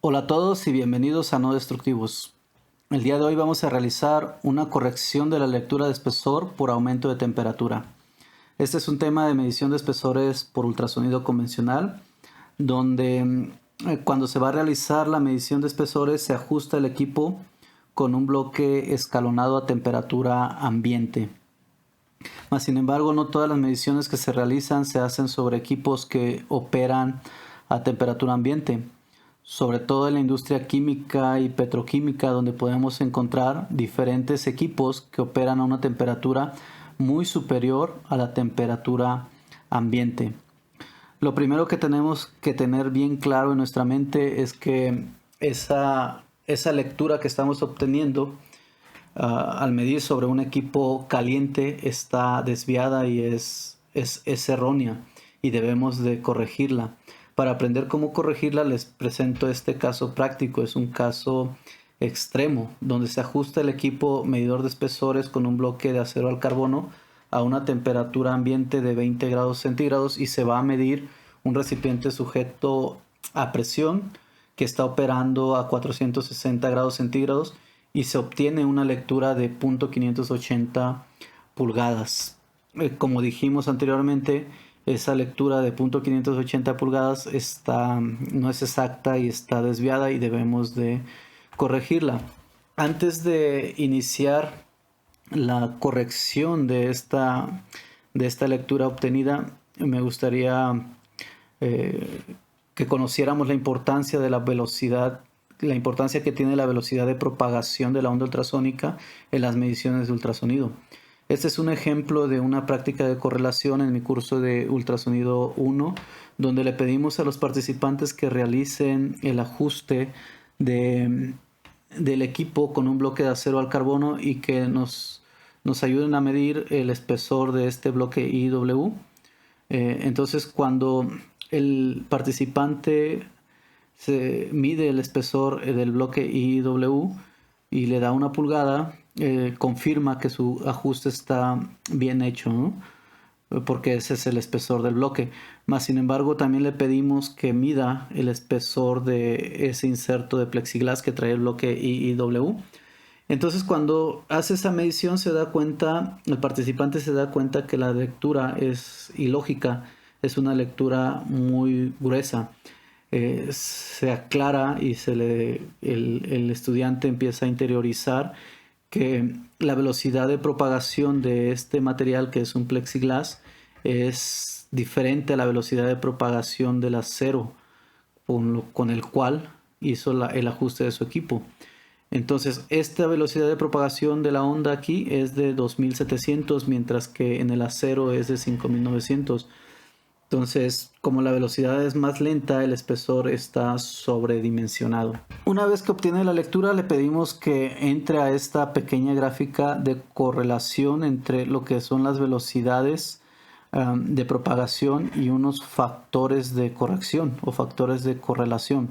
Hola a todos y bienvenidos a No Destructivos. El día de hoy vamos a realizar una corrección de la lectura de espesor por aumento de temperatura. Este es un tema de medición de espesores por ultrasonido convencional, donde cuando se va a realizar la medición de espesores se ajusta el equipo con un bloque escalonado a temperatura ambiente. Mas, sin embargo, no todas las mediciones que se realizan se hacen sobre equipos que operan a temperatura ambiente, sobre todo en la industria química y petroquímica, donde podemos encontrar diferentes equipos que operan a una temperatura muy superior a la temperatura ambiente. Lo primero que tenemos que tener bien claro en nuestra mente es que esa lectura que estamos obteniendo al medir sobre un equipo caliente está desviada y es errónea y debemos de corregirla. Para aprender cómo corregirla les presento este caso práctico. Es un caso extremo donde se ajusta el equipo medidor de espesores con un bloque de acero al carbono a una temperatura ambiente de 20 grados centígrados y se va a medir un recipiente sujeto a presión que está operando a 460 grados centígrados y se obtiene una lectura de 0.580 pulgadas. Como dijimos anteriormente, esa lectura de 0.580 pulgadas no es exacta y está desviada y debemos de corregirla. Antes de iniciar la corrección de esta lectura obtenida, me gustaría que conociéramos la importancia de la velocidad, la importancia que tiene la velocidad de propagación de la onda ultrasónica en las mediciones de ultrasonido. Este es un ejemplo de una práctica de correlación en mi curso de ultrasonido 1, donde le pedimos a los participantes que realicen el ajuste del equipo con un bloque de acero al carbono y que nos ayuden a medir el espesor de este bloque IW. Entonces, cuando el participante se mide el espesor del bloque IW y le da una pulgada, confirma que su ajuste está bien hecho, ¿no? Porque ese es el espesor del bloque. Mas, sin embargo, también le pedimos que mida el espesor de ese inserto de plexiglas que trae el bloque IW. Entonces, cuando hace esa medición el participante se da cuenta que la lectura es ilógica, es una lectura muy gruesa. Se aclara y el estudiante empieza a interiorizar que la velocidad de propagación de este material, que es un plexiglas, es diferente a la velocidad de propagación del acero con el cual hizo el ajuste de su equipo. Entonces, esta velocidad de propagación de la onda aquí es de 2700, mientras que en el acero es de 5900. Entonces, como la velocidad es más lenta, el espesor está sobredimensionado. Una vez que obtiene la lectura, le pedimos que entre a esta pequeña gráfica de correlación entre lo que son las velocidades de propagación y unos factores de corrección o factores de correlación.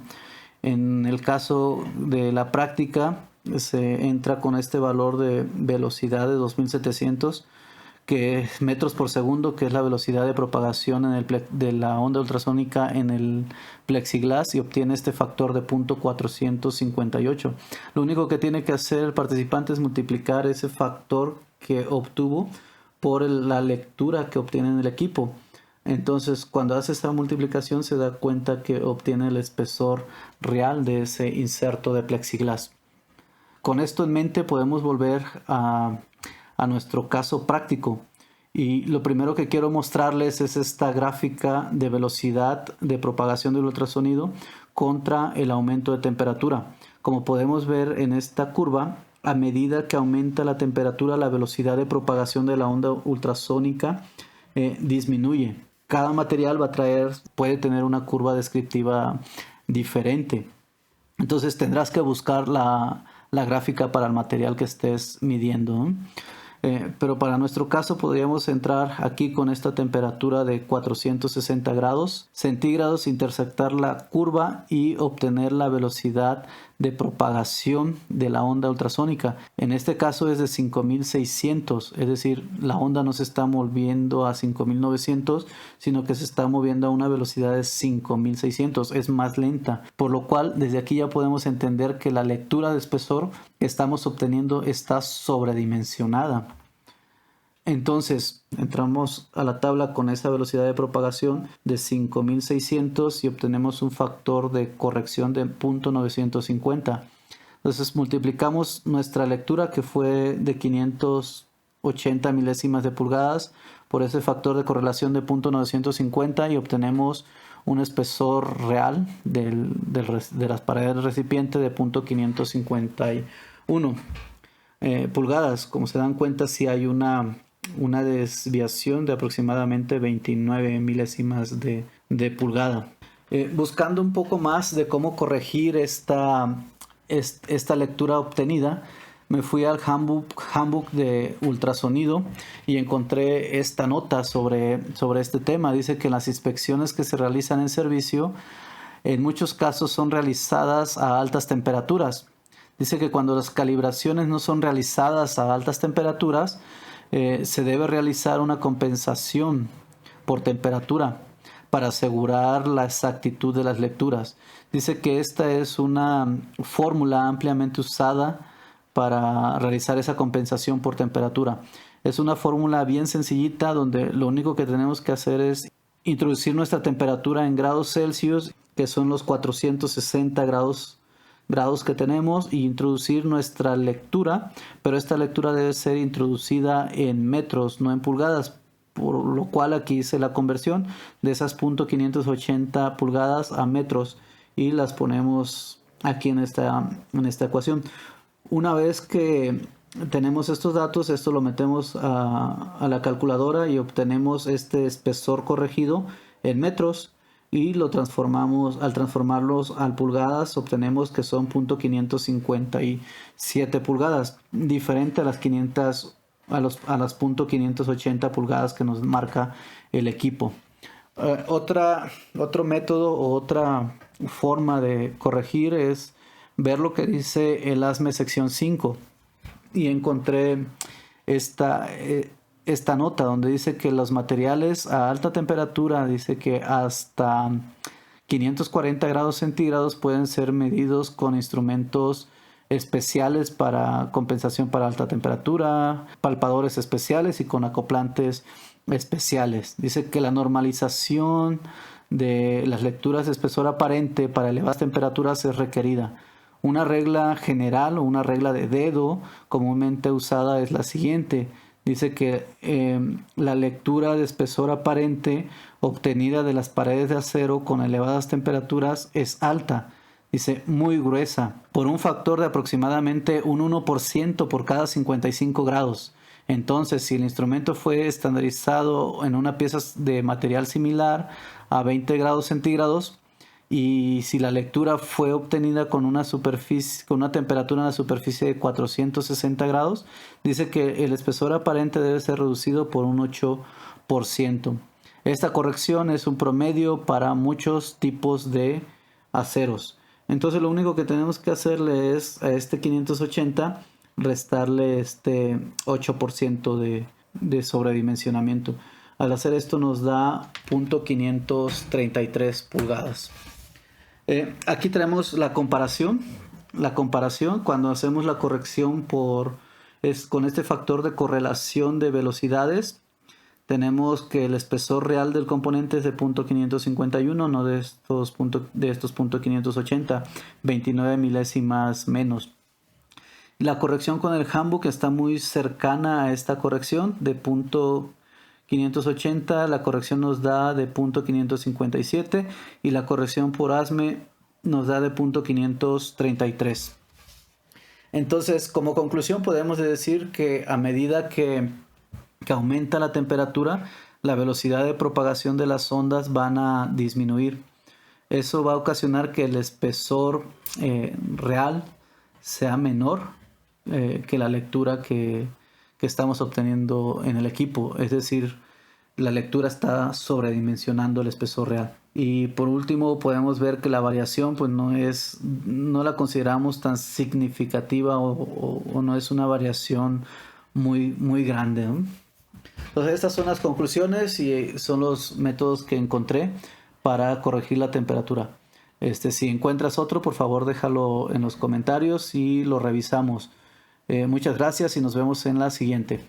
En el caso de la práctica, se entra con este valor de velocidad de 2700, que es metros por segundo, que es la velocidad de propagación de la onda ultrasónica en el plexiglas, y obtiene este factor de 0.458. Lo único que tiene que hacer el participante es multiplicar ese factor que obtuvo por la lectura que obtiene en el equipo. Entonces, cuando hace esta multiplicación se da cuenta que obtiene el espesor real de ese inserto de plexiglas. Con esto en mente podemos volver a nuestro caso práctico, y lo primero que quiero mostrarles es esta gráfica de velocidad de propagación del ultrasonido contra el aumento de temperatura. Como podemos ver en esta curva, a medida que aumenta la temperatura, la velocidad de propagación de la onda ultrasónica disminuye. Cada material puede tener una curva descriptiva diferente. Entonces tendrás que buscar la gráfica para el material que estés midiendo, ¿no? Pero para nuestro caso podríamos entrar aquí con esta temperatura de 460 grados centígrados, intersectar la curva y obtener la velocidad de propagación de la onda ultrasónica. En este caso es de 5600, es decir, la onda no se está moviendo a 5900, sino que se está moviendo a una velocidad de 5600, es más lenta, por lo cual desde aquí ya podemos entender que la lectura de espesor que estamos obteniendo está sobredimensionada. Entonces entramos a la tabla con esa velocidad de propagación de 5600 y obtenemos un factor de corrección de 0.950. Entonces multiplicamos nuestra lectura, que fue de 580 milésimas de pulgadas, por ese factor de correlación de 0.950 y obtenemos un espesor real de las paredes del recipiente de 0.551 pulgadas. Como se dan cuenta, si hay una desviación de aproximadamente 29 milésimas de pulgada. Buscando un poco más de cómo corregir esta lectura obtenida, me fui al handbook de ultrasonido y encontré esta nota sobre este tema. Dice que las inspecciones que se realizan en servicio en muchos casos son realizadas a altas temperaturas. Dice que cuando las calibraciones no son realizadas a altas temperaturas, se debe realizar una compensación por temperatura para asegurar la exactitud de las lecturas. Dice que esta es una fórmula ampliamente usada para realizar esa compensación por temperatura. Es una fórmula bien sencillita donde lo único que tenemos que hacer es introducir nuestra temperatura en grados Celsius, que son los 460 grados que tenemos, y introducir nuestra lectura, pero esta lectura debe ser introducida en metros, no en pulgadas, por lo cual aquí hice la conversión de esas .580 pulgadas a metros y las ponemos aquí en esta ecuación. Una vez que tenemos estos datos, esto lo metemos a la calculadora y obtenemos este espesor corregido en metros. Y lo transformamos, al transformarlos a pulgadas, obtenemos que son .557 pulgadas, diferente a las 580 pulgadas que nos marca el equipo. Otro método o otra forma de corregir es ver lo que dice el ASME sección 5, y encontré esta nota donde dice que los materiales a alta temperatura, dice que hasta 540 grados centígrados pueden ser medidos con instrumentos especiales para compensación para alta temperatura, palpadores especiales y con acoplantes especiales. Dice que la normalización de las lecturas de espesor aparente para elevadas temperaturas es requerida. Una regla general o una regla de dedo comúnmente usada es la siguiente. Dice que la lectura de espesor aparente obtenida de las paredes de acero con elevadas temperaturas es alta. Dice muy gruesa, por un factor de aproximadamente un 1% por cada 55 grados. Entonces, si el instrumento fue estandarizado en una pieza de material similar a 20 grados centígrados, y si la lectura fue obtenida con una temperatura en la superficie de 460 grados, dice que el espesor aparente debe ser reducido por un 8%. Esta corrección es un promedio para muchos tipos de aceros. Entonces lo único que tenemos que hacerle es a este 580 restarle este 8% de sobredimensionamiento. Al hacer esto nos da .533 pulgadas. Aquí tenemos la comparación. Cuando hacemos la corrección con este factor de correlación de velocidades, tenemos que el espesor real del componente es de .551, no de estos .580, 29 milésimas menos. La corrección con el handbook está muy cercana a esta corrección de .580, la corrección nos da de .557 y la corrección por ASME nos da de .533. Entonces, como conclusión podemos decir que a medida que aumenta la temperatura, la velocidad de propagación de las ondas van a disminuir. Eso va a ocasionar que el espesor real sea menor que la lectura que estamos obteniendo en el equipo. Es decir, la lectura está sobredimensionando el espesor real. Y por último podemos ver que la variación pues no la consideramos tan significativa o no es una variación muy grande, ¿no? Entonces estas son las conclusiones y son los métodos que encontré para corregir la temperatura. Si encuentras otro, por favor déjalo en los comentarios y lo revisamos. Muchas gracias y nos vemos en la siguiente.